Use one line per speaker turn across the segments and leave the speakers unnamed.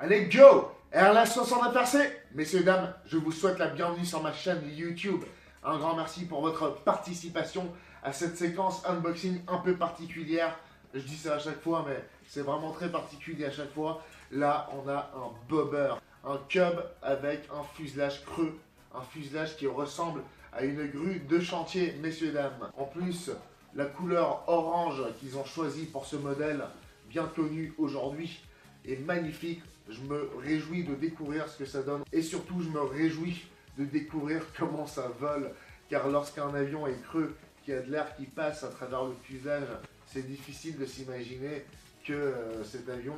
Allez, go! RLS60 percé. Messieurs, dames, je vous souhaite la bienvenue sur ma chaîne YouTube. Un grand merci pour votre participation à cette séquence unboxing un peu particulière. Je dis ça à chaque fois, mais c'est vraiment très particulier à chaque fois. Là, on a un bobber, un cub avec un fuselage creux. Un fuselage qui ressemble à une grue de chantier, messieurs, dames. En plus, la couleur orange qu'ils ont choisie pour ce modèle, bien connu aujourd'hui, est magnifique. Je me réjouis de découvrir ce que ça donne. Et surtout, je me réjouis de découvrir comment ça vole. Car lorsqu'un avion est creux, qu'il y a de l'air qui passe à travers le fuselage, c'est difficile de s'imaginer que cet avion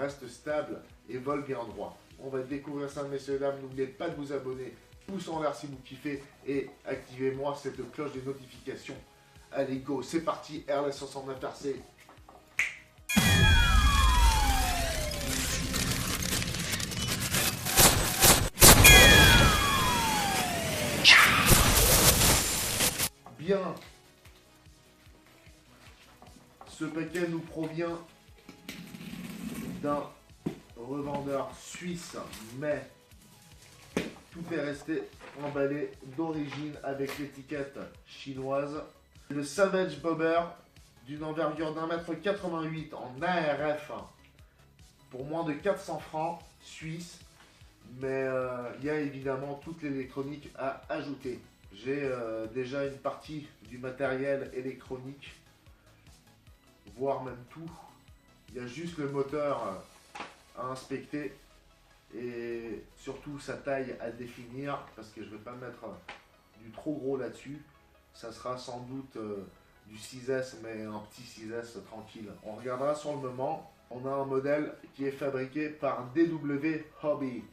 reste stable et vole bien droit. On va découvrir ça, messieurs, dames. N'oubliez pas de vous abonner. Pouce en l'air si vous kiffez et activez-moi cette cloche de notification. Allez, go, c'est parti, RLS60 RC. Bien, ce paquet nous provient d'un revendeur suisse, mais tout est resté emballé d'origine avec l'étiquette chinoise. Le Savage Bobber d'une envergure d'1,88 m en ARF pour moins de 400 francs suisse, mais il y a évidemment toute l'électronique à ajouter. J'ai déjà une partie du matériel électronique, voire même tout. Il y a juste le moteur à inspecter et surtout sa taille à définir, parce que je ne vais pas mettre du trop gros là-dessus. Ça sera sans doute du 6S, mais un petit 6S tranquille. On regardera sur le moment. On a un modèle qui est fabriqué par DW Hobby,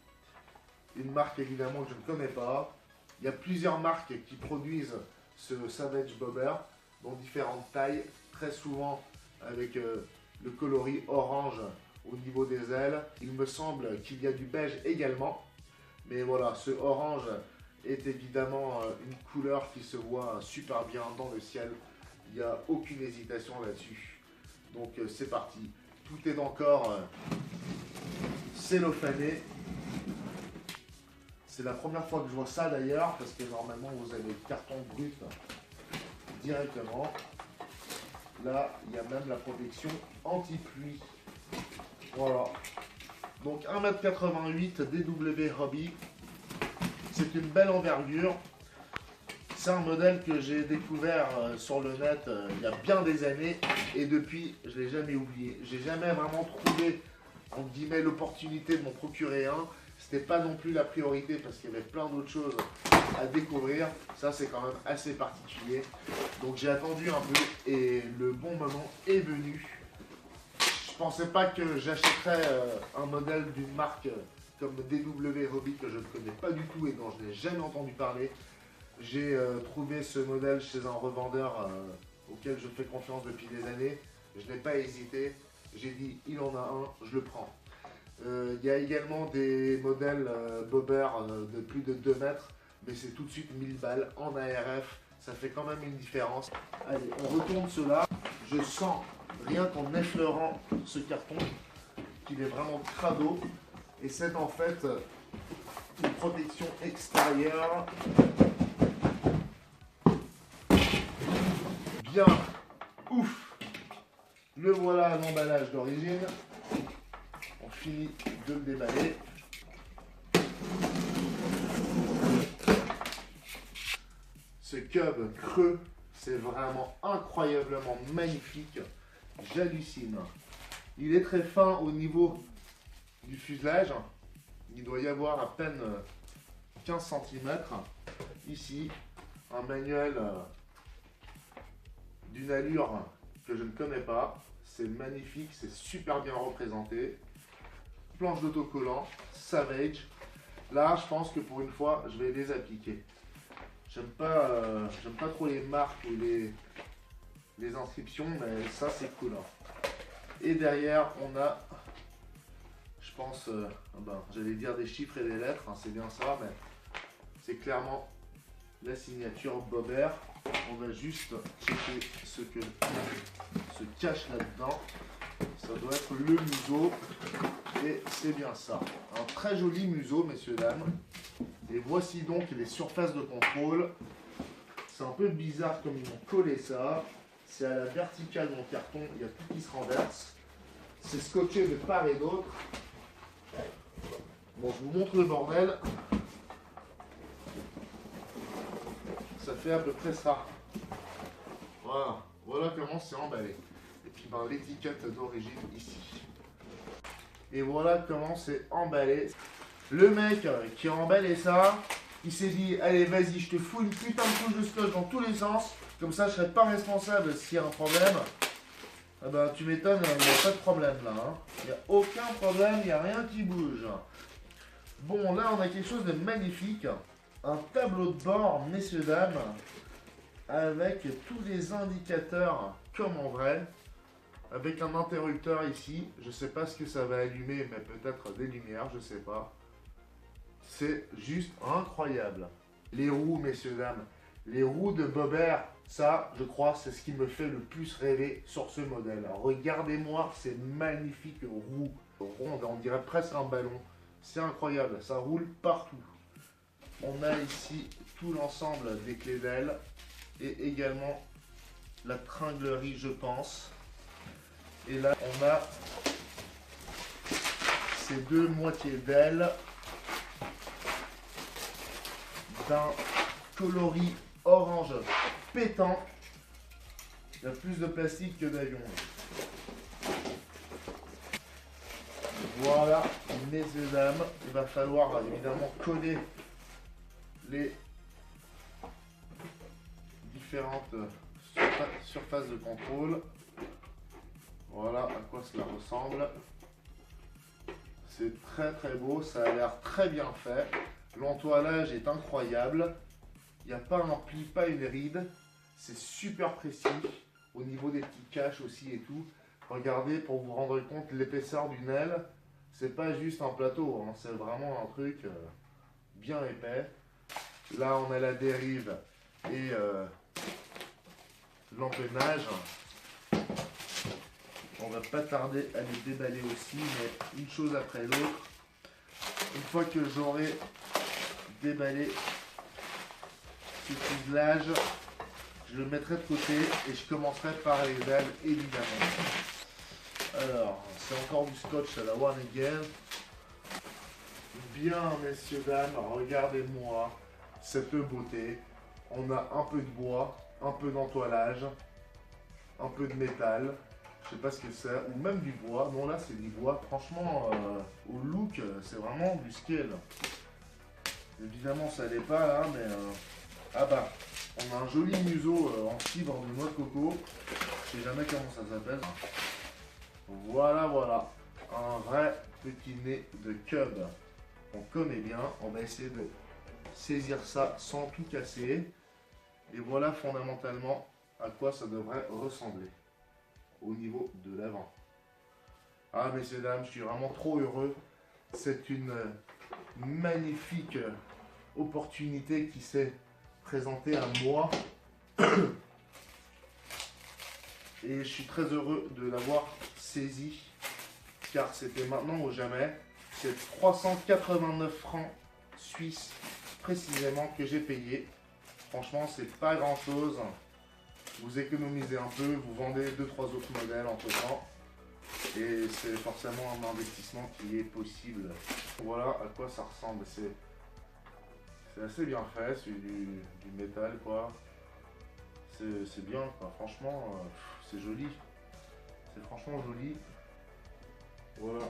une marque évidemment que je ne connais pas. Il y a plusieurs marques qui produisent ce Savage Bobber, dans différentes tailles, très souvent avec le coloris orange au niveau des ailes. Il me semble qu'il y a du beige également, mais voilà, ce orange est évidemment une couleur qui se voit super bien dans le ciel. Il n'y a aucune hésitation là-dessus. Donc c'est parti. Tout est encore cellophané. C'est la première fois que je vois ça d'ailleurs, parce que normalement vous avez le carton brut directement. Là, il y a même la protection anti-pluie. Voilà. Donc 1,88 m DW Hobby. C'est une belle envergure. C'est un modèle que j'ai découvert sur le net il y a bien des années. Et depuis, je ne l'ai jamais oublié. J'ai jamais vraiment trouvé, entre guillemets, l'opportunité de m'en procurer un. C'était pas non plus la priorité parce qu'il y avait plein d'autres choses à découvrir. Ça, c'est quand même assez particulier. Donc j'ai attendu un peu et le bon moment est venu. Je pensais pas que j'achèterais un modèle d'une marque comme DW Hobby que je ne connais pas du tout et dont je n'ai jamais entendu parler. J'ai trouvé ce modèle chez un revendeur auquel je fais confiance depuis des années. Je n'ai pas hésité. J'ai dit, il en a un, je le prends. Il y a également des modèles bobber de plus de 2 mètres, mais c'est tout de suite 1000 balles en ARF. Ça fait quand même une différence. Allez, on retourne cela. Je sens, rien qu'en effleurant ce carton, qu'il est vraiment crado. Et c'est en fait une protection extérieure. Bien, ouf. Le voilà à l'emballage d'origine. On finit de le déballer. Ce cub creux, c'est vraiment incroyablement magnifique. J'hallucine. Il est très fin au niveau du fuselage. Il doit y avoir à peine 15 cm. Ici, un manuel d'une allure que je ne connais pas. C'est magnifique, c'est super bien représenté. Planche d'autocollant, Savage. Là, je pense que pour une fois, je vais les appliquer. J'aime pas trop les marques ou les inscriptions, mais ça, c'est cool. Et derrière, on a, je pense, j'allais dire des chiffres et des lettres, hein, c'est bien ça, mais c'est clairement la signature Bobber. On va juste checker ce que se cache là-dedans. Ça doit être le museau. Et c'est bien ça. Un très joli museau, messieurs, dames. Et voici donc les surfaces de contrôle. C'est un peu bizarre comme ils m'ont collé ça. C'est à la verticale mon carton, il y a tout qui se renverse. C'est scotché de part et d'autre. Bon, je vous montre le bordel. Ça fait à peu près ça. Voilà, voilà comment c'est emballé. Et puis ben, l'étiquette d'origine ici. Et voilà comment c'est emballé. Le mec qui a emballé ça, il s'est dit, allez vas-y, je te fous une putain de couche de scotch dans tous les sens. Comme ça, je serai pas responsable s'il y a un problème. Ah ben, tu m'étonnes, il n'y a pas de problème là. Hein. Il n'y a aucun problème, il n'y a rien qui bouge. Bon, là, on a quelque chose de magnifique. Un tableau de bord, messieurs, dames, avec tous les indicateurs comme en vrai. Avec un interrupteur ici. Je sais pas ce que ça va allumer, mais peut-être des lumières, je sais pas. C'est juste incroyable. Les roues, messieurs, dames. Les roues de Bobert, ça, je crois, c'est ce qui me fait le plus rêver sur ce modèle. Regardez-moi ces magnifiques roues rondes, on dirait presque un ballon. C'est incroyable, ça roule partout. On a ici tout l'ensemble des clés d'ailes et également la tringlerie, je pense. Et là, on a ces deux moitiés d'ailes d'un coloris orange pétant. Il y a plus de plastique que d'avion. Voilà, messieurs, dames, il va falloir évidemment coller les différentes surfaces de contrôle. Voilà à quoi cela ressemble. C'est très très beau, ça a l'air très bien fait. L'entoilage est incroyable. Il n'y a pas un pli, pas une ride. C'est super précis. Au niveau des petits caches aussi et tout. Regardez pour vous rendre compte l'épaisseur d'une aile. C'est pas juste un plateau, hein, c'est vraiment un truc bien épais. Là on a la dérive et l'empennage. On va pas tarder à les déballer aussi, mais une chose après l'autre. Une fois que j'aurai déballé ce fuselage, je le mettrai de côté et je commencerai par les ailes évidemment. Alors, c'est encore du scotch à la One Again. Bien, messieurs, dames, regardez-moi cette beauté. On a un peu de bois, un peu d'entoilage, un peu de métal. Je sais pas ce que c'est, ou même du bois. Non, là, c'est du bois. Franchement, au look, c'est vraiment du scale. Évidemment, ça l'est pas, là, mais... Ah bah, on a un joli museau en fibre de noix de coco. Je sais jamais comment ça s'appelle. Voilà, voilà. Un vrai petit nez de cub. On connaît bien. On va essayer de saisir ça sans tout casser. Et voilà fondamentalement à quoi ça devrait ressembler au niveau de l'avant. Ah, messieurs, dames, je suis vraiment trop heureux. C'est une magnifique opportunité qui s'est présentée à moi. Et je suis très heureux de l'avoir saisi, car c'était maintenant ou jamais. C'est 389 francs suisses précisément que j'ai payé. Franchement, c'est pas grand chose. Vous économisez un peu, vous vendez 2-3 autres modèles entre temps. Et c'est forcément un investissement qui est possible. Voilà à quoi ça ressemble. C'est assez bien fait, c'est du métal quoi. C'est bien quoi, franchement, c'est joli. C'est franchement joli. Voilà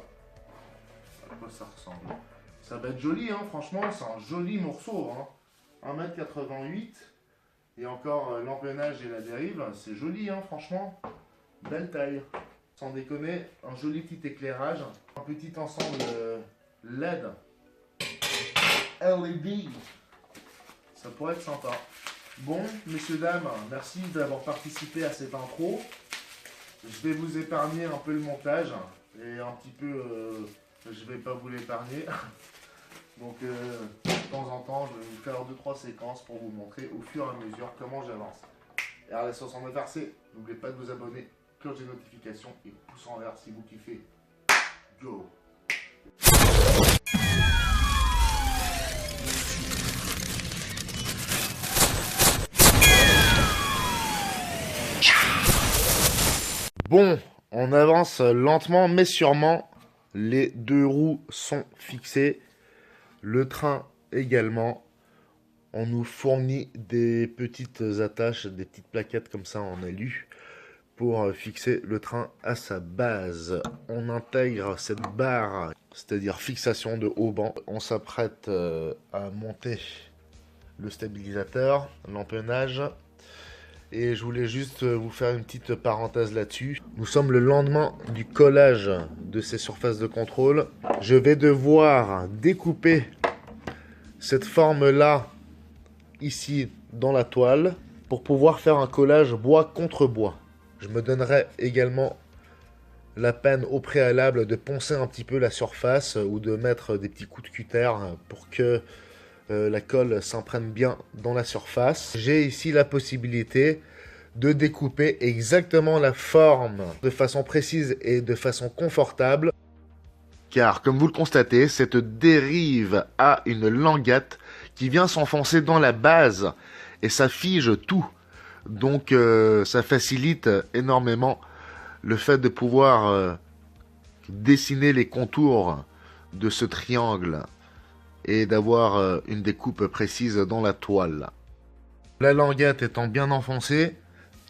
à quoi ça ressemble. Ça va être joli, hein, franchement, c'est un joli morceau. Hein. 1,88 m. Et encore l'empennage et la dérive, c'est joli, hein, franchement. Belle taille. Sans déconner, un joli petit éclairage. Un petit ensemble LED. LED. Ça pourrait être sympa. Bon, messieurs, dames, merci d'avoir participé à cette intro. Je vais vous épargner un peu le montage. Et un petit peu, je vais pas vous l'épargner. Donc, de temps en temps, je vais vous faire 2-3 séquences pour vous montrer au fur et à mesure comment j'avance. Et RS69RC, n'oubliez pas de vous abonner. cloche des notifications et pouce en l'air si vous kiffez. Go! Bon, on avance lentement mais sûrement. Les deux roues sont fixées. Le train également. On nous fournit des petites attaches, des petites plaquettes comme ça en alu pour fixer le train à sa base. On intègre cette barre, c'est-à-dire fixation de haut banc. On s'apprête à monter le stabilisateur, l'empennage. Et je voulais juste vous faire une petite parenthèse là-dessus. Nous sommes le lendemain du collage de ces surfaces de contrôle. Je vais devoir découper cette forme-là ici dans la toile pour pouvoir faire un collage bois contre bois. Je me donnerai également la peine au préalable de poncer un petit peu la surface ou de mettre des petits coups de cutter pour que la colle s'imprègne bien dans la surface. J'ai ici la possibilité de découper exactement la forme de façon précise et de façon confortable. Car comme vous le constatez, cette dérive a une languette qui vient s'enfoncer dans la base et ça fige tout. Donc ça facilite énormément le fait de pouvoir dessiner les contours de ce triangle et d'avoir une découpe précise dans la toile. La languette étant bien enfoncée,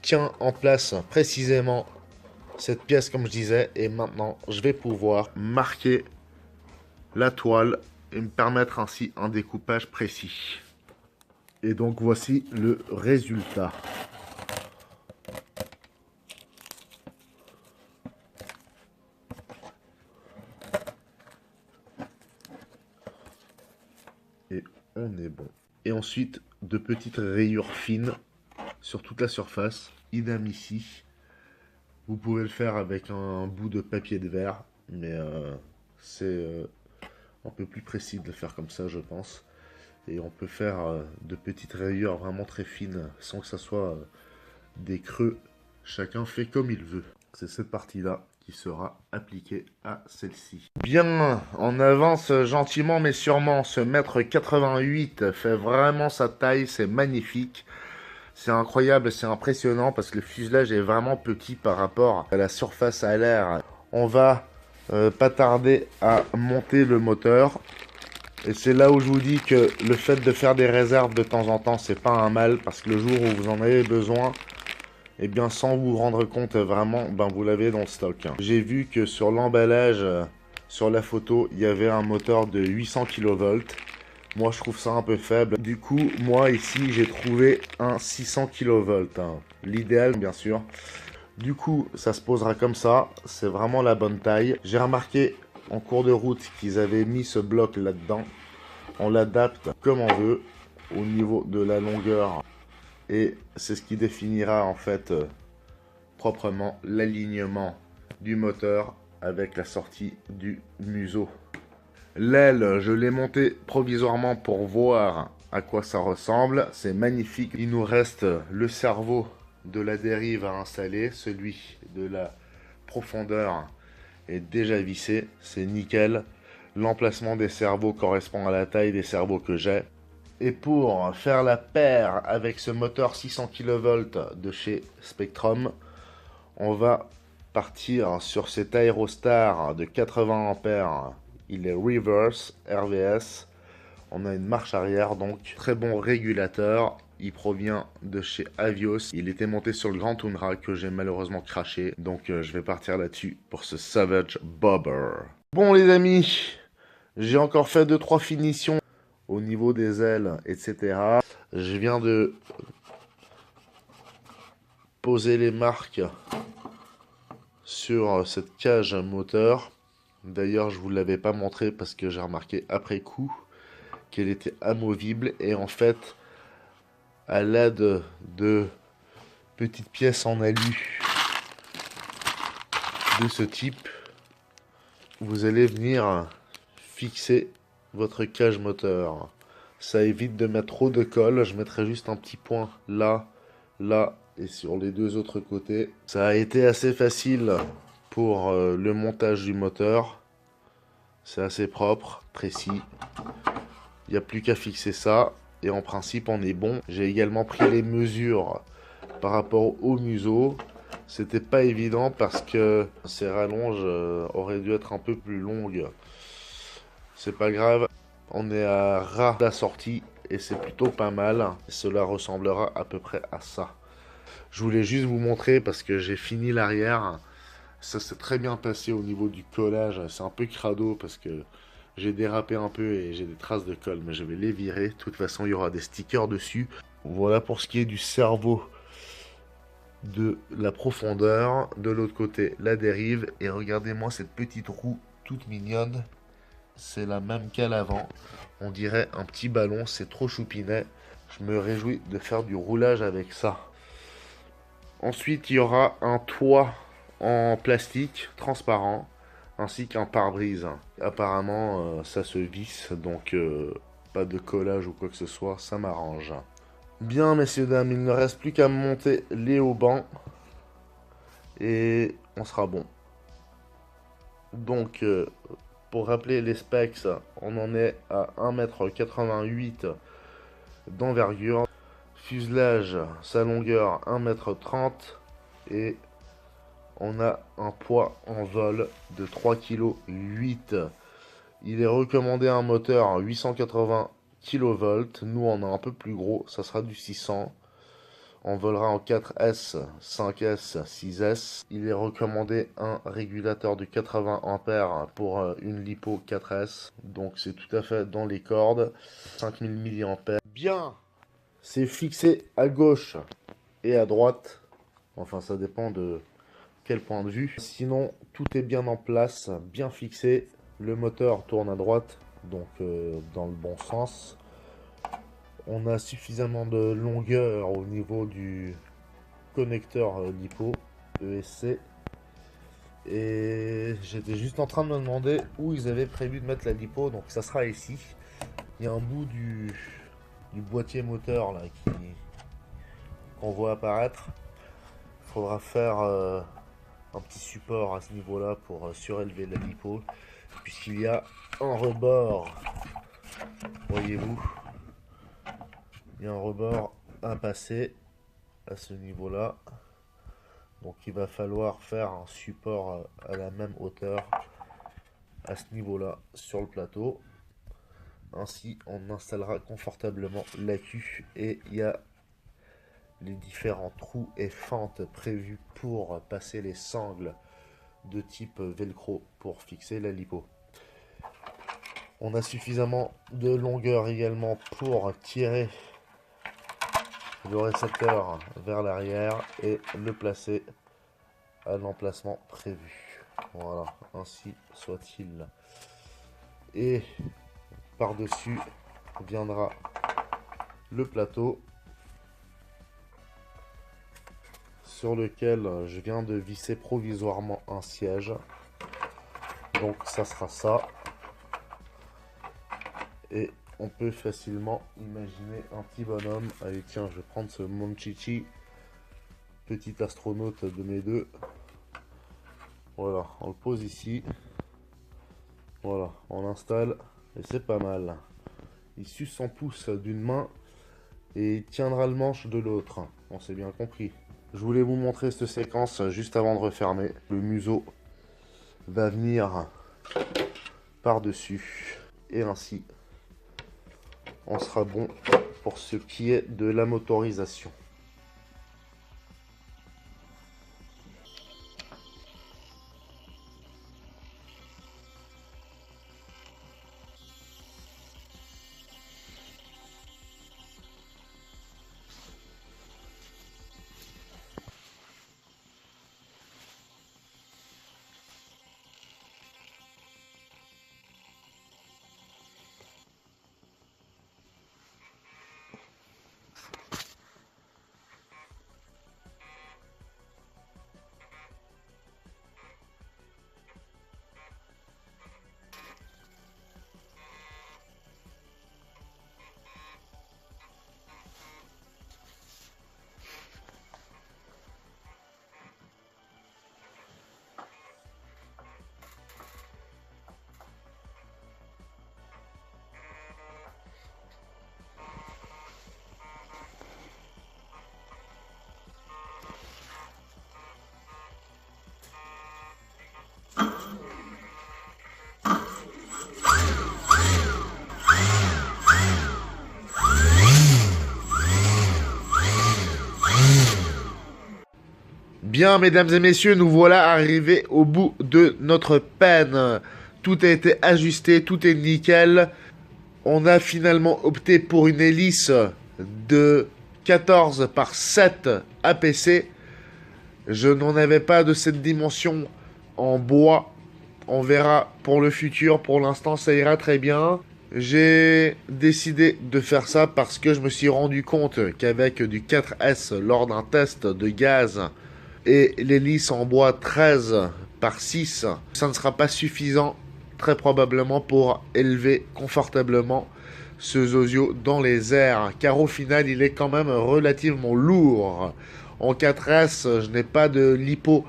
tient en place précisément cette pièce comme je disais, et maintenant je vais pouvoir marquer la toile et me permettre ainsi un découpage précis. Et donc voici le résultat. Et on est bon. Et ensuite, de petites rayures fines sur toute la surface. Idem ici. Vous pouvez le faire avec un bout de papier de verre, mais c'est un peu plus précis de le faire comme ça, je pense. Et on peut faire de petites rayures vraiment très fines, sans que ça soit des creux. Chacun fait comme il veut. C'est cette partie-là qui sera appliquée à celle-ci. Bien, on avance gentiment mais sûrement. Ce mètre 88 fait vraiment sa taille, c'est magnifique. C'est incroyable, c'est impressionnant parce que le fuselage est vraiment petit par rapport à la surface à l'air. On va pas tarder à monter le moteur. Et c'est là où je vous dis que le fait de faire des réserves de temps en temps, c'est pas un mal. Parce que le jour où vous en avez besoin, eh bien sans vous rendre compte vraiment, ben vous l'avez dans le stock. J'ai vu que sur l'emballage, sur la photo, il y avait un moteur de 800 kV. Moi, je trouve ça un peu faible. Du coup, moi, ici, j'ai trouvé un 600 kV. L'idéal, bien sûr. Du coup, ça se posera comme ça. C'est vraiment la bonne taille. J'ai remarqué en cours de route qu'ils avaient mis ce bloc là-dedans. On l'adapte comme on veut au niveau de la longueur. Et c'est ce qui définira, en fait, proprement l'alignement du moteur avec la sortie du museau. L'aile, je l'ai montée provisoirement pour voir à quoi ça ressemble. C'est magnifique. Il nous reste le cerveau de la dérive à installer. Celui de la profondeur est déjà vissé. C'est nickel. L'emplacement des cerveaux correspond à la taille des cerveaux que j'ai. Et pour faire la paire avec ce moteur 600 kV de chez Spektrum, on va partir sur cet Aerostar de 80 ampères. Il est reverse, RVS. On a une marche arrière, donc très bon régulateur. Il provient de chez Avios. Il était monté sur le Grand Tundra que j'ai malheureusement craché. Donc je vais partir là-dessus pour ce Savage Bobber. Bon les amis, j'ai encore fait 2-3 finitions au niveau des ailes, etc. Je viens de poser les marques sur cette cage moteur. D'ailleurs, je ne vous l'avais pas montré parce que j'ai remarqué après coup qu'elle était amovible. Et en fait, à l'aide de petites pièces en alu de ce type, vous allez venir fixer votre cage moteur. Ça évite de mettre trop de colle. Je mettrai juste un petit point là, là et sur les deux autres côtés. Ça a été assez facile pour le montage du moteur. C'est assez propre, précis. Il n'y a plus qu'à fixer ça et en principe on est bon. J'ai également pris les mesures par rapport au museau. C'était pas évident parce que ces rallonges auraient dû être un peu plus longues. C'est pas grave, on est à ras de la sortie et c'est plutôt pas mal. Cela ressemblera à peu près à ça. Je voulais juste vous montrer parce que j'ai fini l'arrière. Ça s'est très bien passé au niveau du collage. C'est un peu crado parce que j'ai dérapé un peu et j'ai des traces de colle, mais je vais les virer. De toute façon, il y aura des stickers dessus. Voilà pour ce qui est du cerveau, de la profondeur. De l'autre côté, la dérive. Et regardez-moi cette petite roue toute mignonne. C'est la même qu'à l'avant. On dirait un petit ballon. C'est trop choupinet. Je me réjouis de faire du roulage avec ça. Ensuite, il y aura un toit en plastique transparent ainsi qu'un pare-brise. Apparemment, ça se visse, donc pas de collage ou quoi que ce soit, ça m'arrange. Bien, messieurs, dames, il ne reste plus qu'à monter les haubans et on sera bon. Donc, pour rappeler les specs, on en est à 1,88 m d'envergure. Fuselage, sa longueur 1,30 m et on a un poids en vol de 3,8 kg. Il est recommandé un moteur 880 kV. Nous, on a un peu plus gros, ça sera du 600. On volera en 4S, 5S, 6S. Il est recommandé un régulateur de 80 A pour une lipo 4S. Donc c'est tout à fait dans les cordes. 5000 mAh. Bien, c'est fixé à gauche et à droite. Enfin, ça dépend de quel point de vue. Sinon, tout est bien en place, bien fixé. Le moteur tourne à droite, donc dans le bon sens. On a suffisamment de longueur au niveau du connecteur LiPo ESC. Et j'étais juste en train de me demander où ils avaient prévu de mettre la LiPo, donc ça sera ici. Il y a un bout du boîtier moteur là qu'on voit apparaître. Il faudra faire un petit support à ce niveau-là pour surélever la LiPo, puisqu'il y a un rebord, voyez-vous, il y a un rebord à passer à ce niveau-là, donc il va falloir faire un support à la même hauteur à ce niveau-là sur le plateau. Ainsi on installera confortablement l'accu et il y a les différents trous et fentes prévus pour passer les sangles de type velcro pour fixer la LiPo. On a suffisamment de longueur également pour tirer le récepteur vers l'arrière et le placer à l'emplacement prévu. Voilà, ainsi soit-il. Et par-dessus viendra le plateau sur lequel je viens de visser provisoirement un siège. Donc ça sera ça. Et on peut facilement imaginer un petit bonhomme. Allez tiens, je vais prendre ce Monchichi, petit astronaute de mes deux. Voilà, on le pose ici. Voilà, on l'installe et c'est pas mal. Il suce son pouce d'une main et il tiendra le manche de l'autre. On s'est bien compris. Je voulais vous montrer cette séquence juste avant de refermer. Le museau va venir par-dessus et ainsi on sera bon pour ce qui est de la motorisation. Bien, mesdames et messieurs, nous voilà arrivés au bout de notre peine. Tout a été ajusté, tout est nickel. On a finalement opté pour une hélice de 14 par 7 APC. Je n'en avais pas de cette dimension en bois. On verra pour le futur. Pour l'instant, ça ira très bien. J'ai décidé de faire ça parce que je me suis rendu compte qu'avec du 4S lors d'un test de gaz et l'hélice en bois 13 par 6, ça ne sera pas suffisant très probablement pour élever confortablement ce Zosio dans les airs, car au final il est quand même relativement lourd. En 4S, je n'ai pas de lipo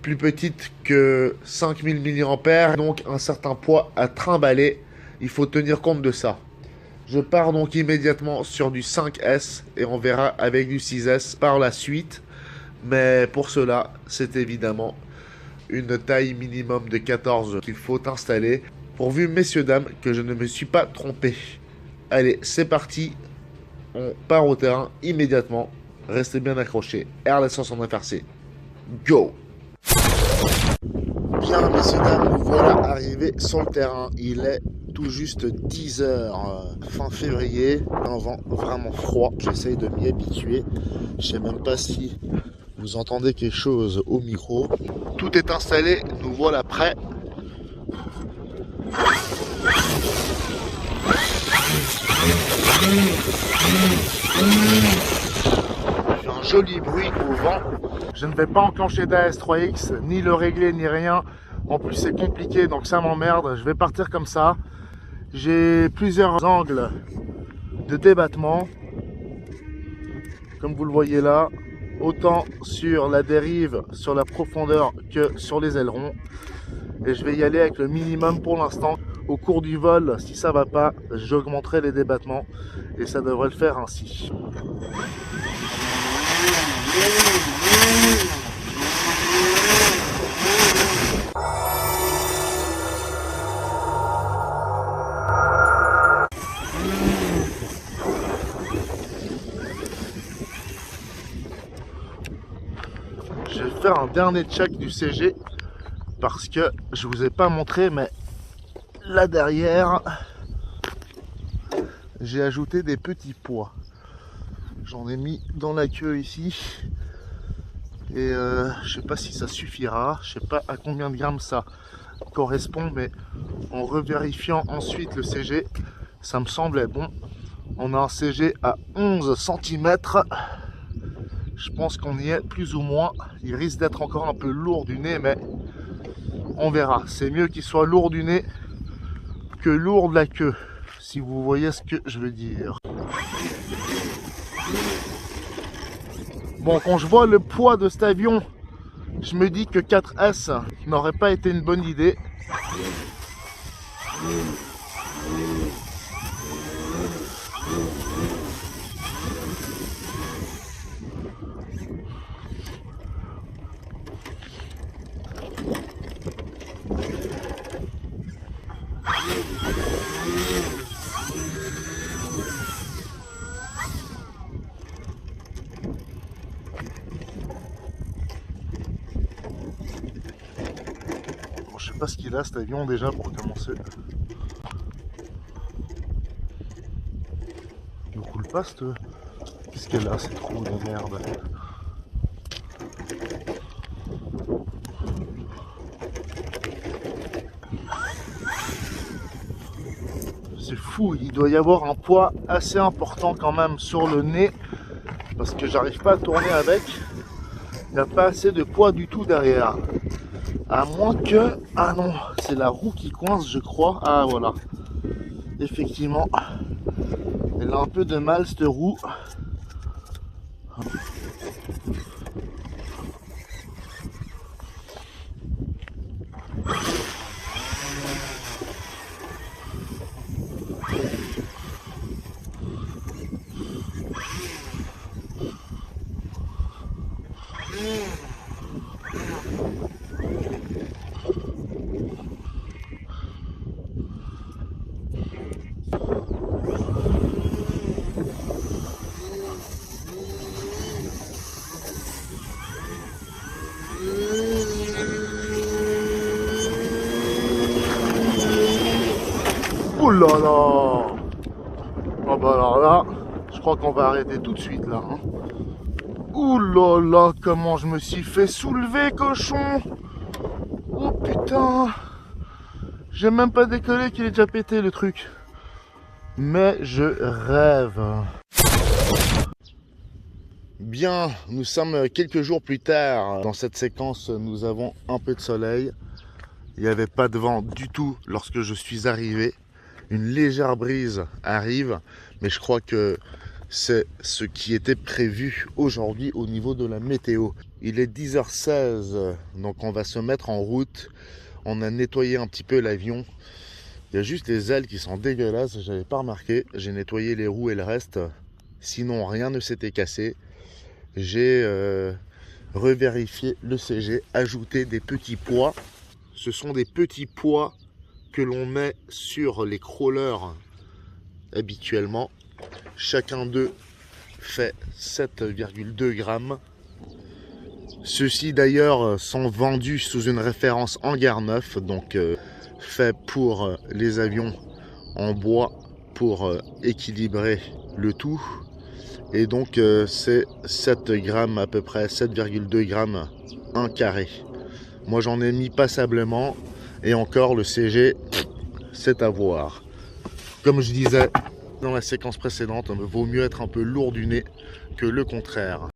plus petite que 5000 mAh, donc un certain poids à trimballer. Il faut tenir compte de ça. Je pars donc immédiatement sur du 5S et on verra avec du 6S par la suite. Mais pour cela, c'est évidemment une taille minimum de 14 qu'il faut installer. Pourvu, messieurs, dames, que je ne me suis pas trompé. Allez, c'est parti. On part au terrain immédiatement. Restez bien accrochés. RL109 RC. Go! Bien, messieurs, dames, nous voilà arrivés sur le terrain. Il est tout juste 10 h fin février. Un vent vraiment froid. J'essaye de m'y habituer. Je sais même pas si vous entendez quelque chose au micro. Tout est installé. Nous voilà prêts. Un joli bruit au vent. Je ne vais pas enclencher d'AS3X, ni le régler, ni rien. En plus, c'est compliqué, donc ça m'emmerde. Je vais partir comme ça. J'ai plusieurs angles de débattement, comme vous le voyez là, autant sur la dérive, sur la profondeur que sur les ailerons. Et je vais y aller avec le minimum pour l'instant. Au cours du vol, si ça va pas, j'augmenterai les débattements et ça devrait le faire ainsi. Je vais faire un dernier check du CG parce que je vous ai pas montré, mais là derrière j'ai ajouté des petits poids. J'en ai mis dans la queue ici et je sais pas si ça suffira, je sais pas à combien de grammes ça correspond, mais en revérifiant ensuite le CG, ça me semblait bon. On a un CG à 11 cm. Je pense qu'on y est plus ou moins. Il risque d'être encore un peu lourd du nez, mais on verra. C'est mieux qu'il soit lourd du nez que lourd de la queue, si vous voyez ce que je veux dire. Bon, quand je vois le poids de cet avion, je me dis que 4S n'aurait pas été une bonne idée. Je sais pas ce qu'il a cet avion déjà pour commencer. Il ne roule pas cette... Qu'est-ce qu'elle a cette roue de merde? C'est fou, il doit y avoir un poids assez important quand même sur le nez parce que j'arrive pas à tourner avec. Il n'y a pas assez de poids du tout derrière. À moins que... Ah non, c'est la roue qui coince, je crois. Ah voilà. Effectivement. Elle a un peu de mal, cette roue. Ouh là là. Oh bah alors là, je crois qu'on va arrêter tout de suite là. Hein. Ouh là là, comment je me suis fait soulever, cochon. Oh putain. J'ai même pas décollé qu'il est déjà pété le truc. Mais je rêve. Bien, nous sommes quelques jours plus tard. Dans cette séquence, nous avons un peu de soleil. Il n'y avait pas de vent du tout lorsque je suis arrivé. Une légère brise arrive, mais je crois que c'est ce qui était prévu aujourd'hui au niveau de la météo. Il est 10h16, donc on va se mettre en route. On a nettoyé un petit peu l'avion. Il y a juste les ailes qui sont dégueulasses, j'avais pas remarqué. J'ai nettoyé les roues et le reste. Sinon, rien ne s'était cassé. J'ai revérifié le CG, ajouté des petits poids. Ce sont des petits poids que l'on met sur les crawlers habituellement. Chacun d'eux fait 7,2 grammes. Ceux-ci d'ailleurs sont vendus sous une référence hangar neuf, donc fait pour les avions en bois pour équilibrer le tout. Et donc c'est 7 grammes à peu près, 7,2 grammes un carré. Moi j'en ai mis passablement et encore le CG c'est à voir. Comme je disais dans la séquence précédente, il vaut mieux être un peu lourd du nez que le contraire.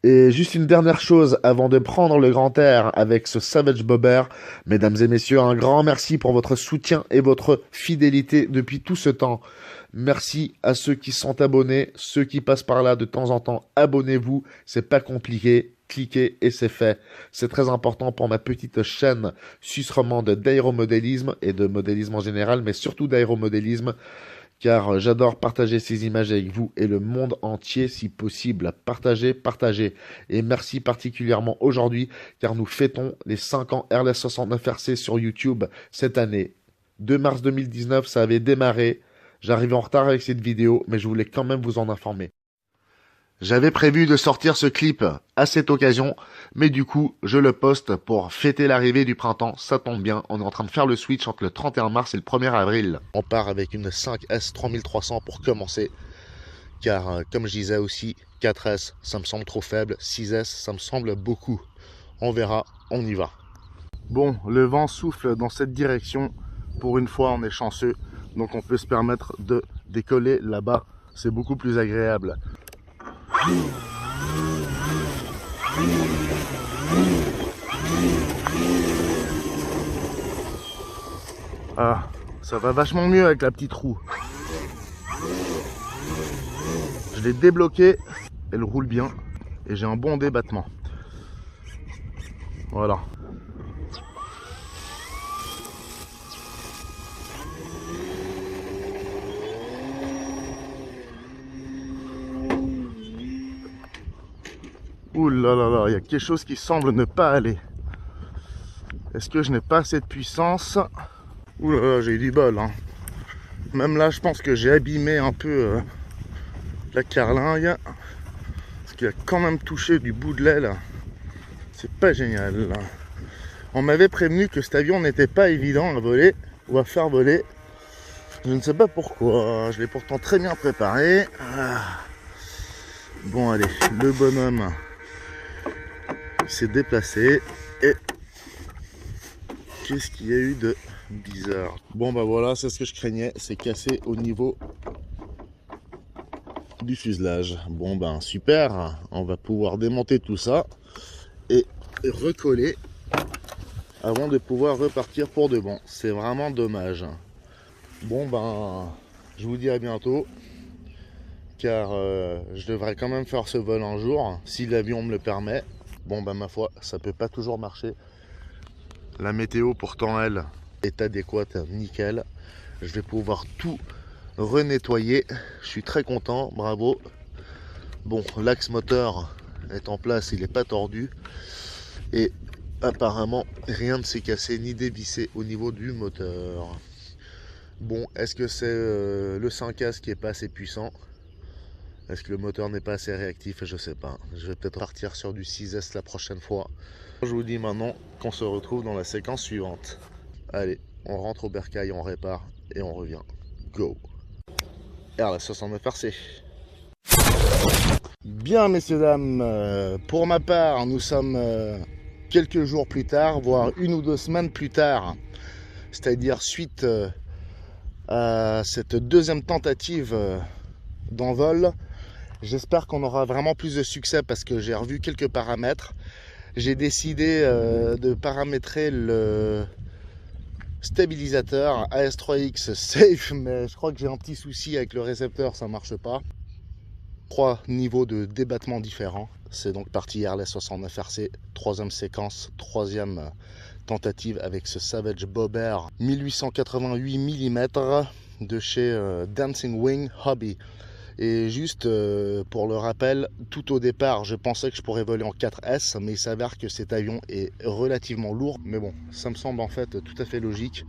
Et juste une dernière chose avant de prendre le grand air avec ce Savage Bobber. Mesdames et messieurs, un grand merci pour votre soutien et votre fidélité depuis tout ce temps. Merci à ceux qui sont abonnés, ceux qui passent par là de temps en temps. Abonnez-vous, c'est pas compliqué. Cliquez et c'est fait. C'est très important pour ma petite chaîne suisse romande d'aéromodélisme et de modélisme en général, mais surtout d'aéromodélisme. Car j'adore partager ces images avec vous et le monde entier si possible. Partagez, partagez. Et merci particulièrement aujourd'hui car nous fêtons les 5 ans Airless 69 RC sur YouTube cette année. 2 mars 2019, ça avait démarré. J'arrive en retard avec cette vidéo, mais je voulais quand même vous en informer. J'avais prévu de sortir ce clip à cette occasion, mais du coup, je le poste pour fêter l'arrivée du printemps. Ça tombe bien, on est en train de faire le switch entre le 31 mars et le 1er avril. On part avec une 5S 3300 pour commencer, car comme je disais aussi, 4S, ça me semble trop faible, 6S, ça me semble beaucoup. On verra, on y va. Bon, le vent souffle dans cette direction. Pour une fois, on est chanceux, donc on peut se permettre de décoller là-bas. C'est beaucoup plus agréable. Ah, ça va vachement mieux avec la petite roue. Je l'ai débloquée, elle roule bien et j'ai un bon débattement. Voilà. Ouh là là là, il y a quelque chose qui semble ne pas aller. Est-ce que je n'ai pas assez de puissance? Ouh là là, j'ai eu du bol. Hein. Même là, je pense que j'ai abîmé un peu la carlingue. Parce qu'il a quand même touché du bout de l'aile. C'est pas génial. Là. On m'avait prévenu que cet avion n'était pas évident à voler ou à faire voler. Je ne sais pas pourquoi. Je l'ai pourtant très bien préparé. Bon, allez, le bonhomme s'est déplacé et qu'est-ce qu'il y a eu de bizarre? Bon bah voilà, c'est ce que je craignais, c'est cassé au niveau du fuselage. Bon ben super, on va pouvoir démonter tout ça et recoller avant de pouvoir repartir pour de bon. C'est vraiment dommage. Bon ben je vous dis à bientôt car je devrais quand même faire ce vol un jour si l'avion me le permet. Bon bah ma foi, ça peut pas toujours marcher. La météo pourtant elle est adéquate, nickel. Je vais pouvoir tout renettoyer. Je suis très content, bravo. Bon, l'axe moteur est en place, il n'est pas tordu. Et apparemment rien ne s'est cassé ni dévissé au niveau du moteur. Bon, est-ce que c'est le 5S qui est pas assez puissant? Est-ce que le moteur n'est pas assez réactif? Je sais pas. Je vais peut-être partir sur du 6S la prochaine fois. Je vous dis maintenant qu'on se retrouve dans la séquence suivante. Allez, On rentre au bercail, on répare et on revient. Go. RS69 RC. Bien messieurs dames, pour ma part nous sommes quelques jours plus tard, voire 1 ou 2 semaines plus tard, c'est-à-dire suite à cette deuxième tentative d'envol. J'espère qu'on aura vraiment plus de succès parce que j'ai revu quelques paramètres. J'ai décidé de paramétrer le stabilisateur AS3X Safe, mais je crois que j'ai un petit souci avec le récepteur, ça marche pas. 3 niveaux de débattement différents. C'est donc parti RS69 RC, 3e séquence, 3e tentative avec ce Savage Bobber 1888 mm de chez Dancing Wing Hobby. Et juste pour le rappel, tout au départ, je pensais que je pourrais voler en 4S, mais il s'avère que cet avion est relativement lourd. Mais bon, ça me semble en fait tout à fait logique.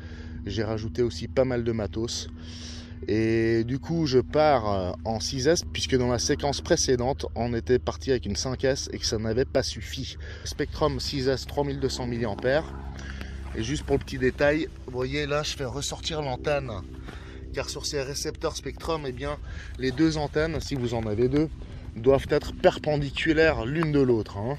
J'ai rajouté aussi pas mal de matos. Et du coup, je pars en 6S, puisque dans la séquence précédente, on était parti avec une 5S et que ça n'avait pas suffi. Spectrum 6S 3200 mAh. Et juste pour le petit détail, vous voyez là, je fais ressortir l'antenne. Car sur ces récepteurs Spectrum, eh bien, les deux antennes, si vous en avez deux, doivent être perpendiculaires l'une de l'autre, hein,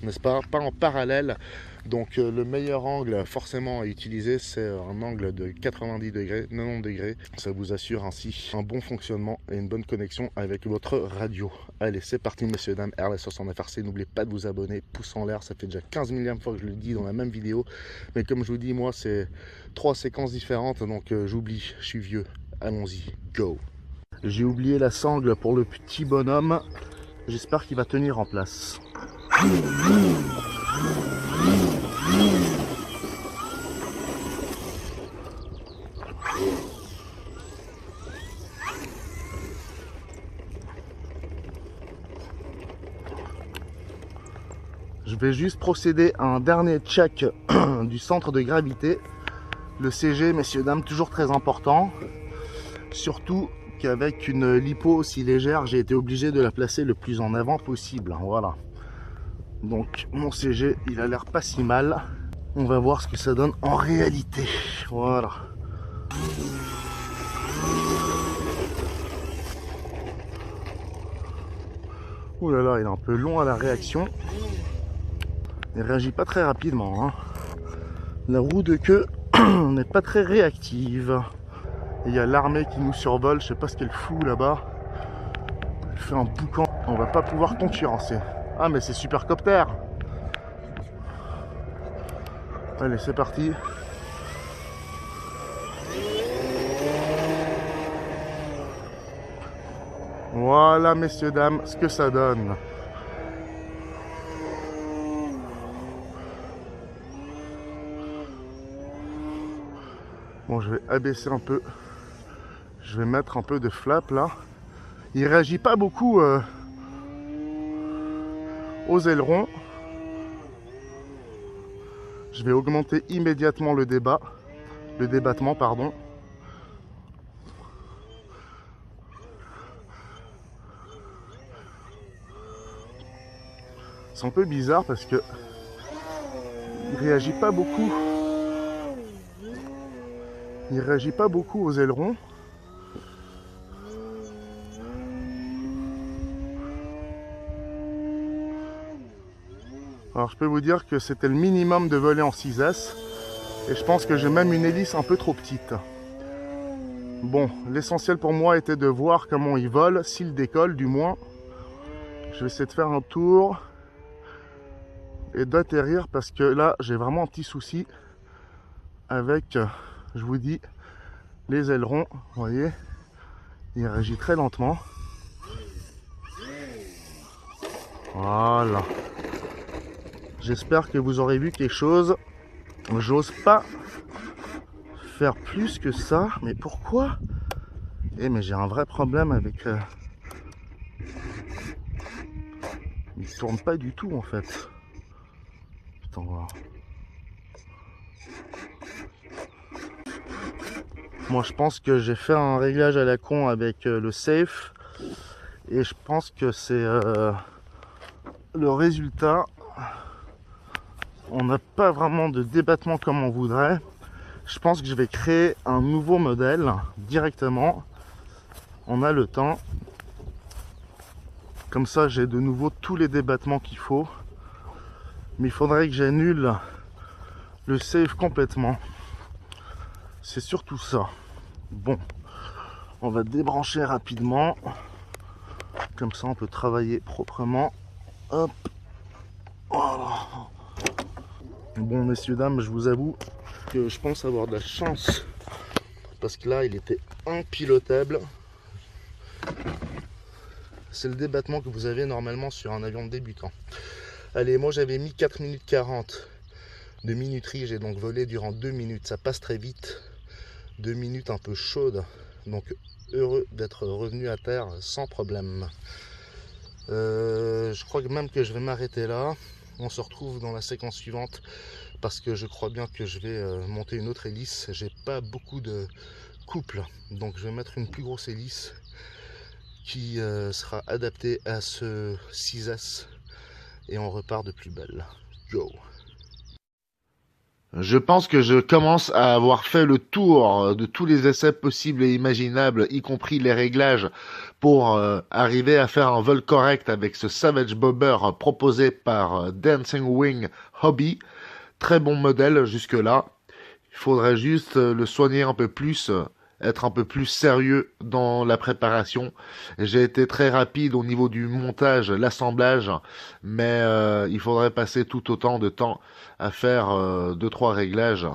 n'est-ce pas? Pas en parallèle. Donc le meilleur angle forcément à utiliser, c'est un angle de 90 degrés, 90 degrés. Ça vous assure ainsi un bon fonctionnement et une bonne connexion avec votre radio. Allez, c'est parti messieurs, dames, RS69 RC. N'oubliez pas de vous abonner, pouce en l'air, ça fait déjà 15 millième fois que je le dis dans la même vidéo. Mais comme je vous dis, moi c'est 3 séquences différentes, donc j'oublie, je suis vieux. Allons-y, go. J'ai oublié la sangle pour le petit bonhomme. J'espère qu'il va tenir en place. Je vais juste procéder à un dernier check du centre de gravité. Le CG, messieurs, dames, toujours très important. Surtout qu'avec une lipo aussi légère, j'ai été obligé de la placer le plus en avant possible. Voilà. Donc mon CG, il a l'air pas si mal. On va voir ce que ça donne en réalité. Voilà. Ouh là là, il est un peu long à la réaction. Il réagit pas très rapidement, hein. La roue de queue n'est pas très réactive. Il y a l'armée qui nous survole, je sais pas ce qu'elle fout là-bas. Elle fait un boucan, on va pas pouvoir concurrencer. Ah mais c'est Supercopter. Allez, c'est parti. Voilà messieurs, dames, ce que ça donne. Bon, je vais abaisser un peu. Je vais mettre un peu de flap là. Il réagit pas beaucoup aux ailerons. Je vais augmenter immédiatement le débattement, pardon. C'est un peu bizarre parce que il réagit pas beaucoup. Il réagit pas beaucoup aux ailerons. Alors je peux vous dire que c'était le minimum de voler en 6S. Et je pense que j'ai même une hélice un peu trop petite. Bon, l'essentiel pour moi était de voir comment il vole, s'il décolle du moins. Je vais essayer de faire un tour et d'atterrir parce que là j'ai vraiment un petit souci avec, je vous dis, les ailerons. Vous voyez, il réagit très lentement. Voilà. J'espère que vous aurez vu quelque chose. J'ose pas faire plus que ça. Mais pourquoi? Eh mais j'ai un vrai problème avec... Il tourne pas du tout en fait. Putain, voilà. Moi je pense que j'ai fait un réglage à la con avec le safe. Et je pense que c'est le résultat. On n'a pas vraiment de débattement comme on voudrait.
Je pense que je vais créer un nouveau modèle directement. On a le temps. Comme ça, j'ai de nouveau tous les débattements qu'il faut. Mais il faudrait que j'annule le save complètement. C'est surtout ça. Bon, on va débrancher rapidement. Comme ça, on peut travailler proprement. Hop. Voilà. Bon, messieurs, dames, je vous avoue que je pense avoir de la chance. Parce que là, il était impilotable. C'est le débattement que vous avez normalement sur un avion de débutant. Allez, moi j'avais mis 4 minutes 40 de minuterie. J'ai donc volé durant 2 minutes. Ça passe très vite. 2 minutes un peu chaudes. Donc heureux d'être revenu à terre sans problème. Je crois même que je vais m'arrêter là. On se retrouve dans la séquence suivante. Parce que je crois bien que je vais monter une autre hélice. J'ai pas beaucoup de couple. Donc je vais mettre une plus grosse hélice qui sera adapté à ce 6S et on repart de plus belle. Go! Je pense que je commence à avoir fait le tour de tous les essais possibles et imaginables, y compris les réglages, pour arriver à faire un vol correct avec ce Savage Bobber proposé par Dancing Wing Hobby. Très bon modèle jusque-là. Il faudrait juste le soigner un peu plus, être un peu plus sérieux dans la préparation. J'ai été très rapide au niveau du montage, l'assemblage, mais il faudrait passer tout autant de temps à faire 2-3 réglages,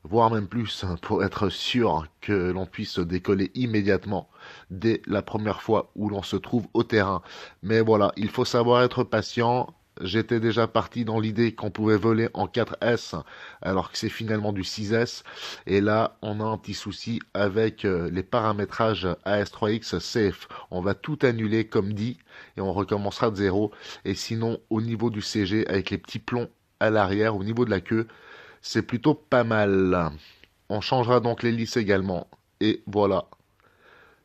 voire même plus, pour être sûr que l'on puisse décoller immédiatement dès la première fois où l'on se trouve au terrain. Mais voilà, il faut savoir être patient. J'étais déjà parti dans l'idée qu'on pouvait voler en 4S alors que c'est finalement du 6S. Et là, on a un petit souci avec les paramétrages AS3X Safe. On va tout annuler comme dit et on recommencera de zéro. Et sinon, au niveau du CG, avec les petits plombs à l'arrière, au niveau de la queue, c'est plutôt pas mal. On changera donc l'hélice également. Et voilà.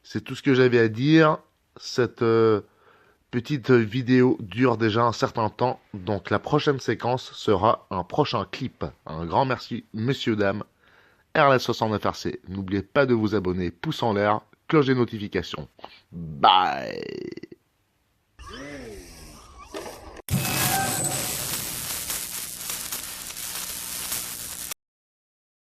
C'est tout ce que j'avais à dire. Cette petite vidéo dure déjà un certain temps, donc la prochaine séquence sera un prochain clip. Un grand merci, messieurs, dames. RLS69RC, n'oubliez pas de vous abonner, pouce en l'air, cloche des notifications. Bye!